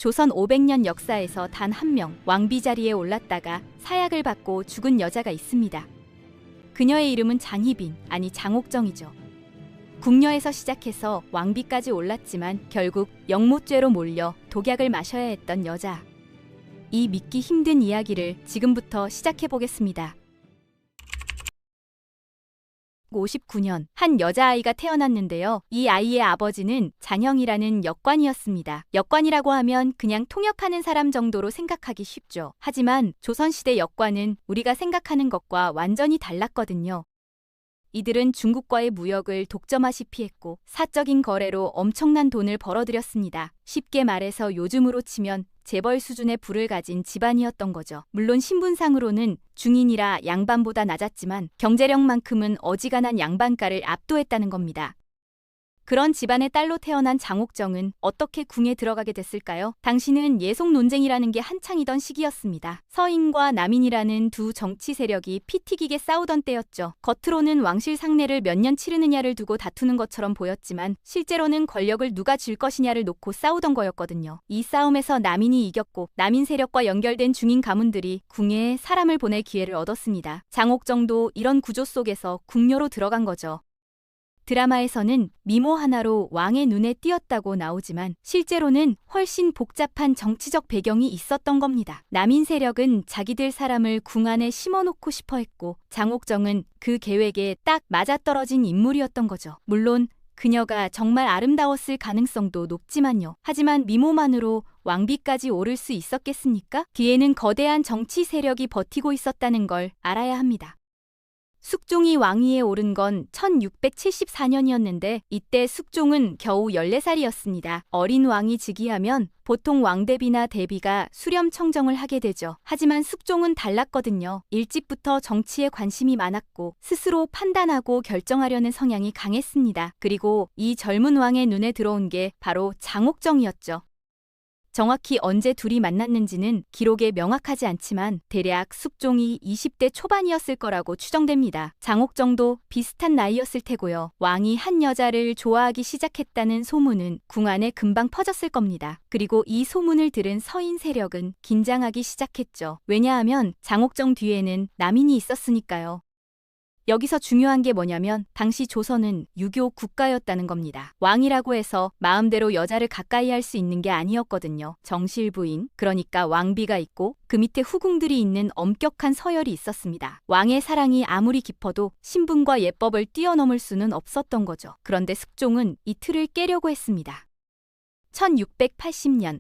조선 500년 역사에서 단 한 명 왕비 자리에 올랐다가 사약을 받고 죽은 여자가 있습니다. 그녀의 이름은 장희빈, 아니 장옥정이죠. 궁녀에서 시작해서 왕비까지 올랐지만 결국 영모죄로 몰려 독약을 마셔야 했던 여자. 이 믿기 힘든 이야기를 지금부터 시작해보겠습니다. 59년 한 여자아이가 태어났는데요. 이 아이의 아버지는 장형이라는 역관이었습니다. 역관이라고 하면 그냥 통역하는 사람 정도로 생각하기 쉽죠. 하지만 조선시대 역관은 우리가 생각하는 것과 완전히 달랐거든요. 이들은 중국과의 무역을 독점하시피 했고 사적인 거래로 엄청난 돈을 벌어들였습니다. 쉽게 말해서 요즘으로 치면 재벌 수준의 부를 가진 집안이었던 거죠. 물론 신분상으로는 중인이라 양반보다 낮았지만 경제력만큼은 어지간한 양반가를 압도했다는 겁니다. 그런 집안의 딸로 태어난 장옥정은 어떻게 궁에 들어가게 됐을까요? 당시는 예속 논쟁이라는 게 한창이던 시기였습니다. 서인과 남인이라는 두 정치 세력이 피 튀기게 싸우던 때였죠. 겉으로는 왕실 상례를 몇 년 치르느냐를 두고 다투는 것처럼 보였지만 실제로는 권력을 누가 쥘 것이냐를 놓고 싸우던 거였거든요. 이 싸움에서 남인이 이겼고 남인 세력과 연결된 중인 가문들이 궁에 사람을 보낼 기회를 얻었습니다. 장옥정도 이런 구조 속에서 궁녀로 들어간 거죠. 드라마에서는 미모 하나로 왕의 눈에 띄었다고 나오지만 실제로는 훨씬 복잡한 정치적 배경이 있었던 겁니다. 남인 세력은 자기들 사람을 궁 안에 심어놓고 싶어 했고 장옥정은 그 계획에 딱 맞아떨어진 인물이었던 거죠. 물론 그녀가 정말 아름다웠을 가능성도 높지만요. 하지만 미모만으로 왕비까지 오를 수 있었겠습니까? 뒤에는 거대한 정치 세력이 버티고 있었다는 걸 알아야 합니다. 숙종이 왕위에 오른 건 1674년이었는데 이때 숙종은 겨우 14살이었습니다. 어린 왕이 즉위하면 보통 왕대비나 대비가 수렴 청정을 하게 되죠. 하지만 숙종은 달랐거든요. 일찍부터 정치에 관심이 많았고 스스로 판단하고 결정하려는 성향이 강했습니다. 그리고 이 젊은 왕의 눈에 들어온 게 바로 장옥정이었죠. 정확히 언제 둘이 만났는지는 기록에 명확하지 않지만 대략 숙종이 20대 초반이었을 거라고 추정됩니다. 장옥정도 비슷한 나이였을 테고요. 왕이 한 여자를 좋아하기 시작했다는 소문은 궁 안에 금방 퍼졌을 겁니다. 그리고 이 소문을 들은 서인 세력은 긴장하기 시작했죠. 왜냐하면 장옥정 뒤에는 남인이 있었으니까요. 여기서 중요한 게 뭐냐면 당시 조선은 유교 국가였다는 겁니다. 왕이라고 해서 마음대로 여자를 가까이 할 수 있는 게 아니었거든요. 정실부인, 그러니까 왕비가 있고 그 밑에 후궁들이 있는 엄격한 서열이 있었습니다. 왕의 사랑이 아무리 깊어도 신분과 예법을 뛰어넘을 수는 없었던 거죠. 그런데 숙종은 이 틀을 깨려고 했습니다. 1680년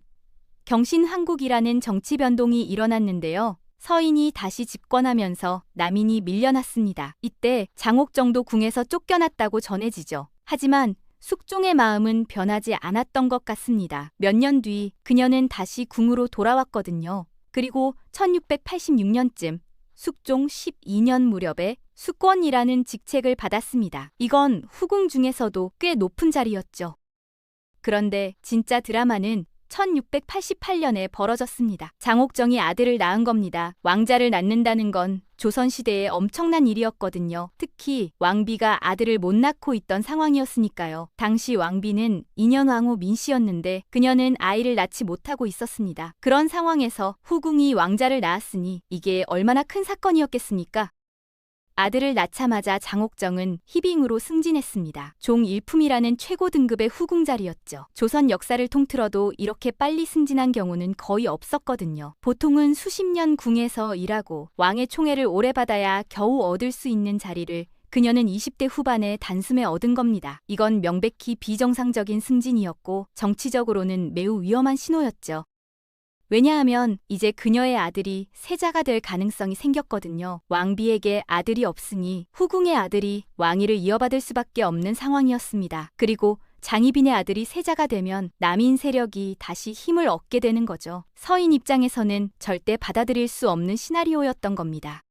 경신황국이라는 정치 변동이 일어났는데요. 서인이 다시 집권하면서 남인이 밀려났습니다. 이때 장옥정도 궁에서 쫓겨났다고 전해지죠. 하지만 숙종의 마음은 변하지 않았던 것 같습니다. 몇 년 뒤 그녀는 다시 궁으로 돌아왔거든요. 그리고 1686년쯤 숙종 12년 무렵에 숙권이라는 직책을 받았습니다. 이건 후궁 중에서도 꽤 높은 자리였죠. 그런데 진짜 드라마는 1688년에 벌어졌습니다. 장옥정이 아들을 낳은 겁니다. 왕자를 낳는다는 건 조선시대의 엄청난 일이었거든요. 특히 왕비가 아들을 못 낳고 있던 상황이었으니까요. 당시 왕비는 인현왕후 민씨였는데 그녀는 아이를 낳지 못하고 있었습니다. 그런 상황에서 후궁이 왕자를 낳았으니 이게 얼마나 큰 사건이었겠습니까? 아들을 낳자마자 장옥정은 희빙으로 승진했습니다. 종 일품이라는 최고 등급의 후궁 자리였죠. 조선 역사를 통틀어도 이렇게 빨리 승진한 경우는 거의 없었거든요. 보통은 수십 년 궁에서 일하고 왕의 총애를 오래 받아야 겨우 얻을 수 있는 자리를 그녀는 20대 후반에 단숨에 얻은 겁니다. 이건 명백히 비정상적인 승진이었고 정치적으로는 매우 위험한 신호였죠. 왜냐하면 이제 그녀의 아들이 세자가 될 가능성이 생겼거든요. 왕비에게 아들이 없으니 후궁의 아들이 왕위를 이어받을 수밖에 없는 상황이었습니다. 그리고 장희빈의 아들이 세자가 되면 남인 세력이 다시 힘을 얻게 되는 거죠. 서인 입장에서는 절대 받아들일 수 없는 시나리오였던 겁니다.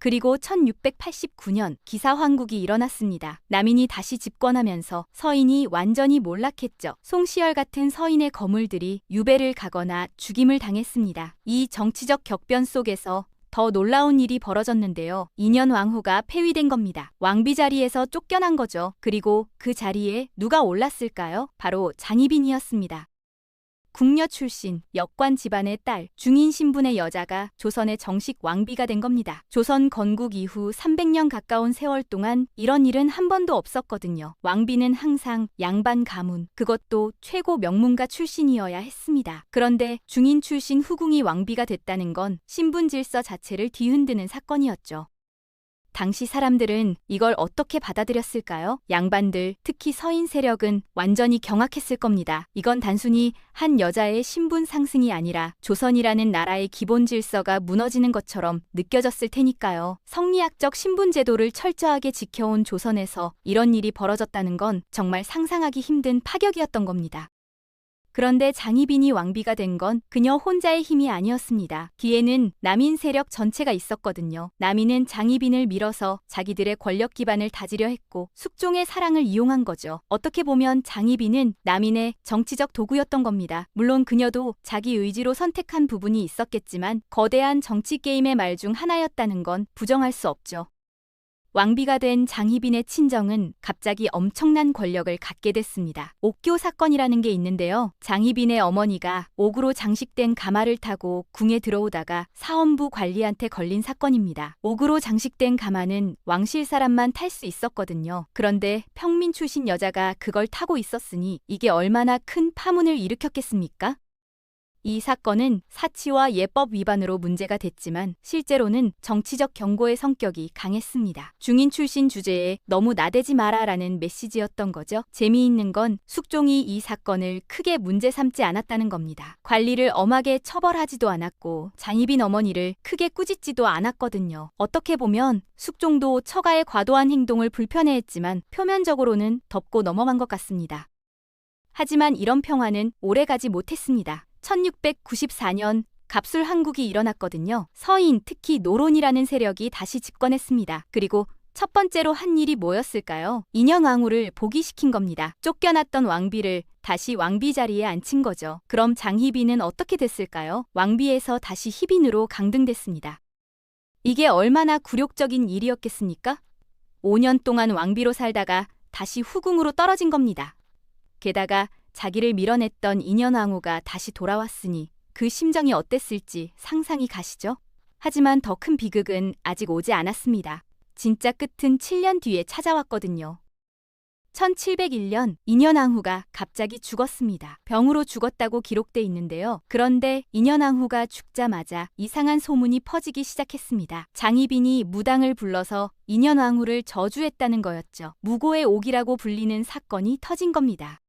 그리고 1689년 기사황국이 일어났습니다. 남인이 다시 집권하면서 서인이 완전히 몰락했죠. 송시열 같은 서인의 거물들이 유배를 가거나 죽임을 당했습니다. 이 정치적 격변 속에서 더 놀라운 일이 벌어졌는데요. 인현왕후가 폐위된 겁니다. 왕비 자리에서 쫓겨난 거죠. 그리고 그 자리에 누가 올랐을까요? 바로 장희빈이었습니다. 궁녀 출신 역관 집안의 딸, 중인 신분의 여자가 조선의 정식 왕비가 된 겁니다. 조선 건국 이후 300년 가까운 세월 동안 이런 일은 한 번도 없었거든요. 왕비는 항상 양반 가문, 그것도 최고 명문가 출신이어야 했습니다. 그런데 중인 출신 후궁이 왕비가 됐다는 건 신분 질서 자체를 뒤흔드는 사건이었죠. 당시 사람들은 이걸 어떻게 받아들였을까요? 양반들, 특히 서인 세력은 완전히 경악했을 겁니다. 이건 단순히 한 여자의 신분 상승이 아니라 조선이라는 나라의 기본 질서가 무너지는 것처럼 느껴졌을 테니까요. 성리학적 신분 제도를 철저하게 지켜온 조선에서 이런 일이 벌어졌다는 건 정말 상상하기 힘든 파격이었던 겁니다. 그런데 장희빈이 왕비가 된 건 그녀 혼자의 힘이 아니었습니다. 뒤에는 남인 세력 전체가 있었거든요. 남인은 장희빈을 밀어서 자기들의 권력 기반을 다지려 했고 숙종의 사랑을 이용한 거죠. 어떻게 보면 장희빈은 남인의 정치적 도구였던 겁니다. 물론 그녀도 자기 의지로 선택한 부분이 있었겠지만 거대한 정치 게임의 말 중 하나였다는 건 부정할 수 없죠. 왕비가 된 장희빈의 친정은 갑자기 엄청난 권력을 갖게 됐습니다. 옥교 사건이라는 게 있는데요. 장희빈의 어머니가 옥으로 장식된 가마를 타고 궁에 들어오다가 사원부 관리한테 걸린 사건입니다. 옥으로 장식된 가마는 왕실 사람만 탈 수 있었거든요. 그런데 평민 출신 여자가 그걸 타고 있었으니 이게 얼마나 큰 파문을 일으켰겠습니까? 이 사건은 사치와 예법 위반으로 문제가 됐지만 실제로는 정치적 경고의 성격이 강했습니다. 중인 출신 주제에 너무 나대지 마라라는 메시지였던 거죠. 재미있는 건 숙종이 이 사건을 크게 문제 삼지 않았다는 겁니다. 관리를 엄하게 처벌하지도 않았고 장희빈 어머니를 크게 꾸짖지도 않았거든요. 어떻게 보면 숙종도 처가의 과도한 행동을 불편해했지만 표면적으로는 덮고 넘어간 것 같습니다. 하지만 이런 평화는 오래가지 못했습니다. 1694년 갑술 한국이 일어났거든요. 서인, 특히 노론이라는 세력이 다시 집권했습니다. 그리고 첫 번째로 한 일이 뭐였을까요? 인현왕후를 복위시킨 겁니다. 쫓겨났던 왕비를 다시 왕비 자리에 앉힌 거죠. 그럼 장희빈은 어떻게 됐을까요? 왕비에서 다시 희빈으로 강등됐습니다. 이게 얼마나 굴욕적인 일이었겠습니까? 5년 동안 왕비로 살다가 다시 후궁으로 떨어진 겁니다. 게다가 자기를 밀어냈던 인현왕후가 다시 돌아왔으니 그 심정이 어땠을지 상상이 가시죠? 하지만 더 큰 비극은 아직 오지 않았습니다. 진짜 끝은 7년 뒤에 찾아왔거든요. 1701년 인현왕후가 갑자기 죽었습니다. 병으로 죽었다고 기록돼 있는데요. 그런데 인현왕후가 죽자마자 이상한 소문이 퍼지기 시작했습니다. 장희빈이 무당을 불러서 인현왕후를 저주했다는 거였죠. 무고의 옥이라고 불리는 사건이 터진 겁니다.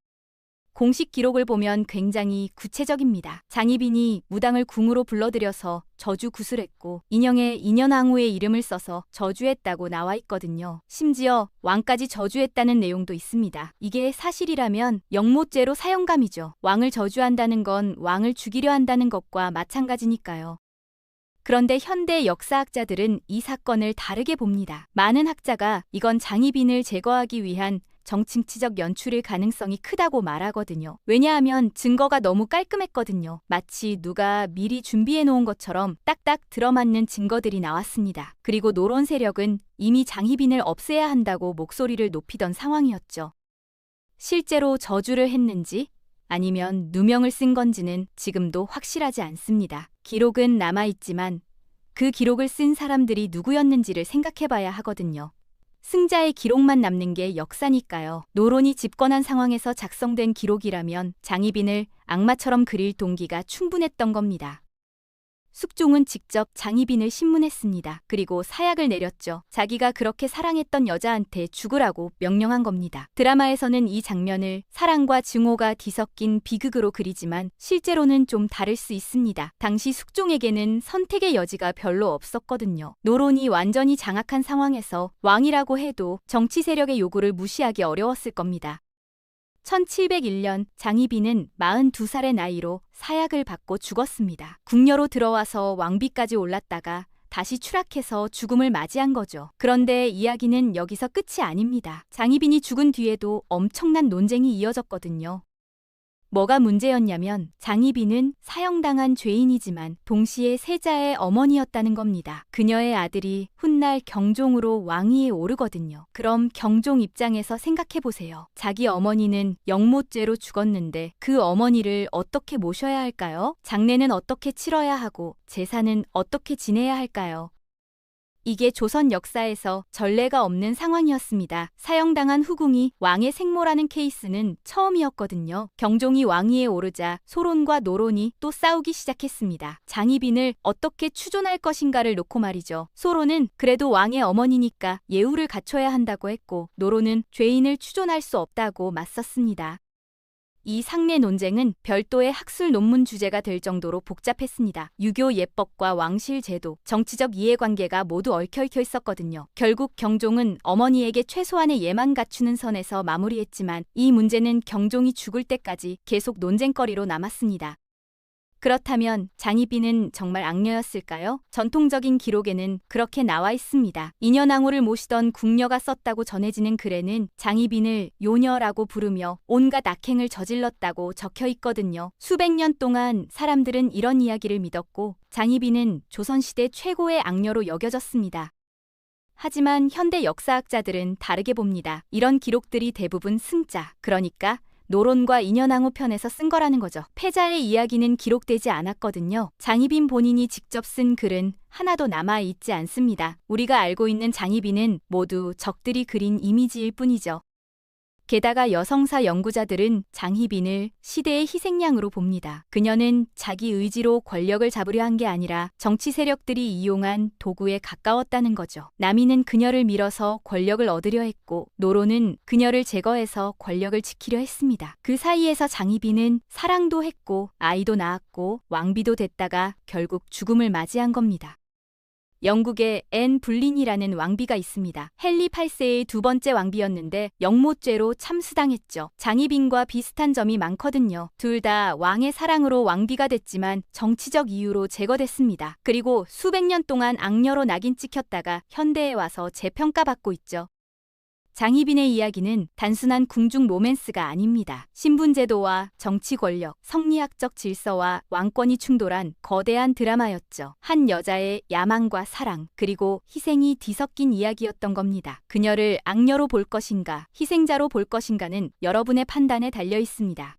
공식 기록을 보면 굉장히 구체적입니다. 장희빈이 무당을 궁으로 불러들여서 저주 구술했고 인형에 인현왕후의 이름을 써서 저주했다고 나와 있거든요. 심지어 왕까지 저주했다는 내용도 있습니다. 이게 사실이라면 영모죄로 사형감이죠. 왕을 저주한다는 건 왕을 죽이려 한다는 것과 마찬가지니까요. 그런데 현대 역사학자들은 이 사건을 다르게 봅니다. 많은 학자가 이건 장희빈을 제거하기 위한 정치적 연출일 가능성이 크다고 말하거든요. 왜냐하면 증거가 너무 깔끔했거든요. 마치 누가 미리 준비해 놓은 것처럼 딱딱 들어맞는 증거들이 나왔습니다. 그리고 노론 세력은 이미 장희빈을 없애야 한다고 목소리를 높이던 상황이었죠. 실제로 저주를 했는지 아니면 누명을 쓴 건지는 지금도 확실하지 않습니다. 기록은 남아있지만 그 기록을 쓴 사람들이 누구였는지를 생각해봐야 하거든요. 승자의 기록만 남는 게 역사니까요. 노론이 집권한 상황에서 작성된 기록이라면 장희빈을 악마처럼 그릴 동기가 충분했던 겁니다. 숙종은 직접 장희빈을 신문했습니다. 그리고 사약을 내렸죠. 자기가 그렇게 사랑했던 여자한테 죽으라고 명령한 겁니다. 드라마에서는 이 장면을 사랑과 증오가 뒤섞인 비극으로 그리지만 실제로는 좀 다를 수 있습니다. 당시 숙종에게는 선택의 여지가 별로 없었거든요. 노론이 완전히 장악한 상황에서 왕이라고 해도 정치 세력의 요구를 무시하기 어려웠을 겁니다. 1701년 장희빈은 42살의 나이로 사약을 받고 죽었습니다. 궁녀로 들어와서 왕비까지 올랐다가 다시 추락해서 죽음을 맞이한 거죠. 그런데 이야기는 여기서 끝이 아닙니다. 장희빈이 죽은 뒤에도 엄청난 논쟁이 이어졌거든요. 뭐가 문제였냐면 장희빈은 사형당한 죄인이지만 동시에 세자의 어머니였다는 겁니다. 그녀의 아들이 훗날 경종으로 왕위에 오르거든요. 그럼 경종 입장에서 생각해보세요. 자기 어머니는 영모죄로 죽었는데 그 어머니를 어떻게 모셔야 할까요? 장례는 어떻게 치러야 하고 제사는 어떻게 지내야 할까요? 이게 조선 역사에서 전례가 없는 상황이었습니다. 사형당한 후궁이 왕의 생모라는 케이스는 처음이었거든요. 경종이 왕위에 오르자 소론과 노론이 또 싸우기 시작했습니다. 장희빈을 어떻게 추존할 것인가를 놓고 말이죠. 소론은 그래도 왕의 어머니니까 예우를 갖춰야 한다고 했고, 노론은 죄인을 추존할 수 없다고 맞섰습니다. 이 상내 논쟁은 별도의 학술 논문 주제가 될 정도로 복잡했습니다. 유교 예법과 왕실 제도, 정치적 이해관계가 모두 얽혀 있었거든요. 결국 경종은 어머니에게 최소한의 예만 갖추는 선에서 마무리했지만 이 문제는 경종이 죽을 때까지 계속 논쟁거리로 남았습니다. 그렇다면 장희빈은 정말 악녀였을까요? 전통적인 기록에는 그렇게 나와 있습니다. 인현왕후를 모시던 궁녀가 썼다고 전해지는 글에는 장희빈을 요녀라고 부르며 온갖 악행을 저질렀다고 적혀 있거든요. 수백 년 동안 사람들은 이런 이야기를 믿었고 장희빈은 조선시대 최고의 악녀로 여겨졌습니다. 하지만 현대 역사학자들은 다르게 봅니다. 이런 기록들이 대부분 승자, 그러니까 노론과 인현왕후 편에서 쓴 거라는 거죠. 패자의 이야기는 기록되지 않았거든요. 장희빈 본인이 직접 쓴 글은 하나도 남아있지 않습니다. 우리가 알고 있는 장희빈은 모두 적들이 그린 이미지일 뿐이죠. 게다가 여성사 연구자들은 장희빈을 시대의 희생양으로 봅니다. 그녀는 자기 의지로 권력을 잡으려 한 게 아니라 정치 세력들이 이용한 도구에 가까웠다는 거죠. 남이는 그녀를 밀어서 권력을 얻으려 했고, 노론은 그녀를 제거해서 권력을 지키려 했습니다. 그 사이에서 장희빈은 사랑도 했고 아이도 낳았고 왕비도 됐다가 결국 죽음을 맞이한 겁니다. 영국에 앤 불린이라는 왕비가 있습니다. 헨리 8세의 두 번째 왕비였는데 영모죄로 참수당했죠. 장희빈과 비슷한 점이 많거든요. 둘 다 왕의 사랑으로 왕비가 됐지만 정치적 이유로 제거됐습니다. 그리고 수백 년 동안 악녀로 낙인 찍혔다가 현대에 와서 재평가받고 있죠. 장희빈의 이야기는 단순한 궁중 로맨스가 아닙니다. 신분제도와 정치 권력, 성리학적 질서와 왕권이 충돌한 거대한 드라마였죠. 한 여자의 야망과 사랑, 그리고 희생이 뒤섞인 이야기였던 겁니다. 그녀를 악녀로 볼 것인가, 희생자로 볼 것인가는 여러분의 판단에 달려 있습니다.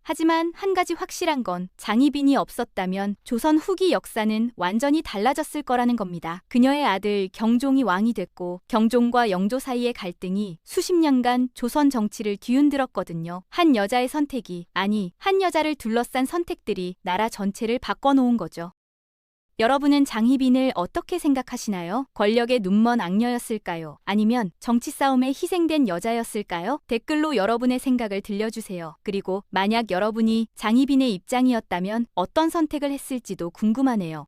하지만 한 가지 확실한 건 장희빈이 없었다면 조선 후기 역사는 완전히 달라졌을 거라는 겁니다. 그녀의 아들 경종이 왕이 됐고 경종과 영조 사이의 갈등이 수십 년간 조선 정치를 뒤흔들었거든요. 한 여자의 선택이, 아니 한 여자를 둘러싼 선택들이 나라 전체를 바꿔놓은 거죠. 여러분은 장희빈을 어떻게 생각하시나요? 권력의 눈먼 악녀였을까요? 아니면 정치 싸움에 희생된 여자였을까요? 댓글로 여러분의 생각을 들려주세요. 그리고 만약 여러분이 장희빈의 입장이었다면 어떤 선택을 했을지도 궁금하네요.